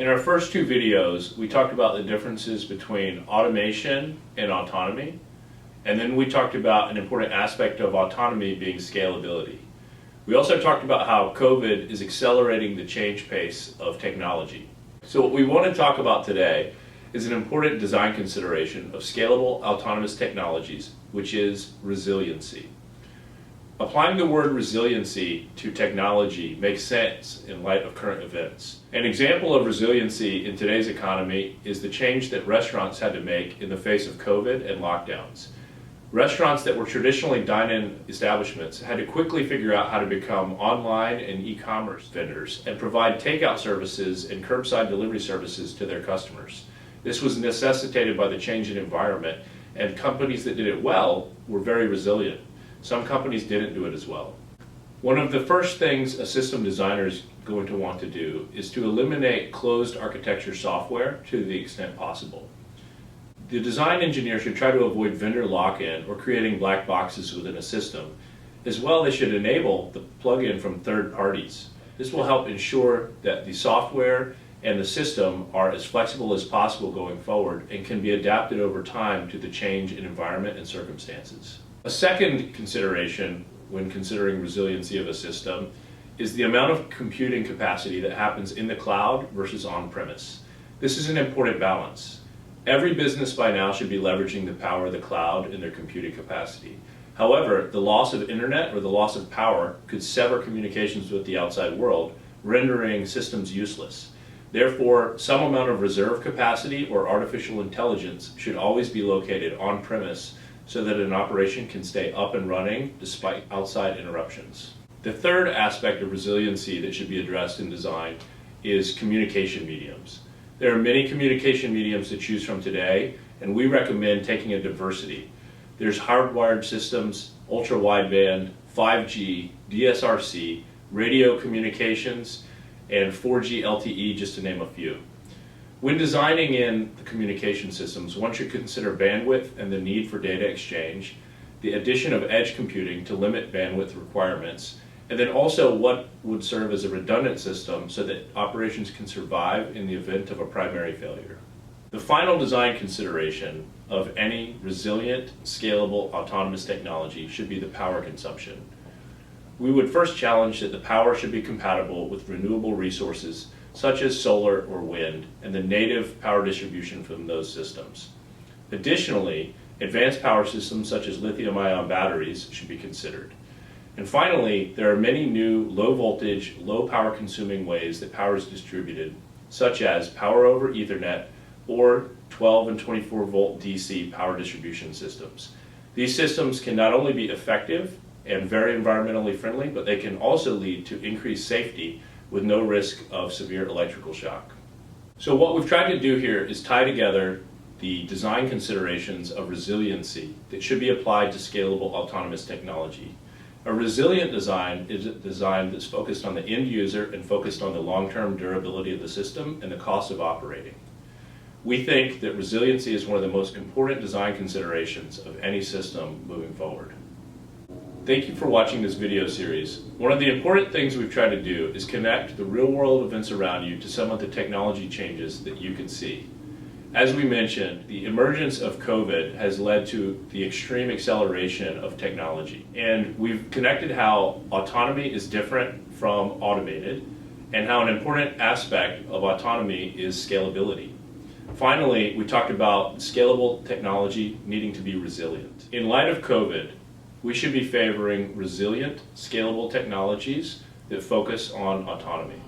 In our first two videos, we talked about the differences between automation and autonomy, and then we talked about an important aspect of autonomy being scalability. We also talked about how COVID is accelerating the change pace of technology. So what we want to talk about today is an important design consideration of scalable autonomous technologies, which is resiliency. Applying the word resiliency to technology makes sense in light of current events. An example of resiliency in today's economy is the change that restaurants had to make in the face of COVID and lockdowns. Restaurants that were traditionally dine-in establishments had to quickly figure out how to become online and e-commerce vendors and provide takeout services and curbside delivery services to their customers. This was necessitated by the change in environment, and companies that did it well were very resilient. Some companies didn't do it as well. One of the first things a system designer is going to want to do is to eliminate closed architecture software to the extent possible. The design engineer should try to avoid vendor lock-in or creating black boxes within a system. As well, they should enable the plug-in from third parties. This will help ensure that the software and the system are as flexible as possible going forward and can be adapted over time to the change in environment and circumstances. A second consideration when considering resiliency of a system is the amount of computing capacity that happens in the cloud versus on-premise. This is an important balance. Every business by now should be leveraging the power of the cloud in their computing capacity. However, the loss of internet or the loss of power could sever communications with the outside world, rendering systems useless. Therefore, some amount of reserve capacity or artificial intelligence should always be located on-premise so that an operation can stay up and running despite outside interruptions. The third aspect of resiliency that should be addressed in design is communication mediums. There are many communication mediums to choose from today, and we recommend taking a diversity. There's hardwired systems, ultra-wideband, 5G, DSRC, radio communications, and 4G LTE, just to name a few. When designing in the communication systems, one should consider bandwidth and the need for data exchange, the addition of edge computing to limit bandwidth requirements, and then also what would serve as a redundant system so that operations can survive in the event of a primary failure. The final design consideration of any resilient, scalable, autonomous technology should be the power consumption. We would first challenge that the power should be compatible with renewable resources such as solar or wind, and the native power distribution from those systems. Additionally, advanced power systems such as lithium-ion batteries should be considered. And finally, there are many new low voltage, low power consuming ways that power is distributed, such as power over Ethernet or 12 and 24 volt DC power distribution systems. These systems can not only be effective and very environmentally friendly, but they can also lead to increased safety with no risk of severe electrical shock. So what we've tried to do here is tie together the design considerations of resiliency that should be applied to scalable autonomous technology. A resilient design is a design that's focused on the end user and focused on the long-term durability of the system and the cost of operating. We think that resiliency is one of the most important design considerations of any system moving forward. Thank you for watching this video series. One of the important things we've tried to do is connect the real-world events around you to some of the technology changes that you can see. As we mentioned, the emergence of COVID has led to the extreme acceleration of technology. And we've connected how autonomy is different from automated and how an important aspect of autonomy is scalability. Finally, we talked about scalable technology needing to be resilient. In light of COVID, we should be favoring resilient, scalable technologies that focus on autonomy.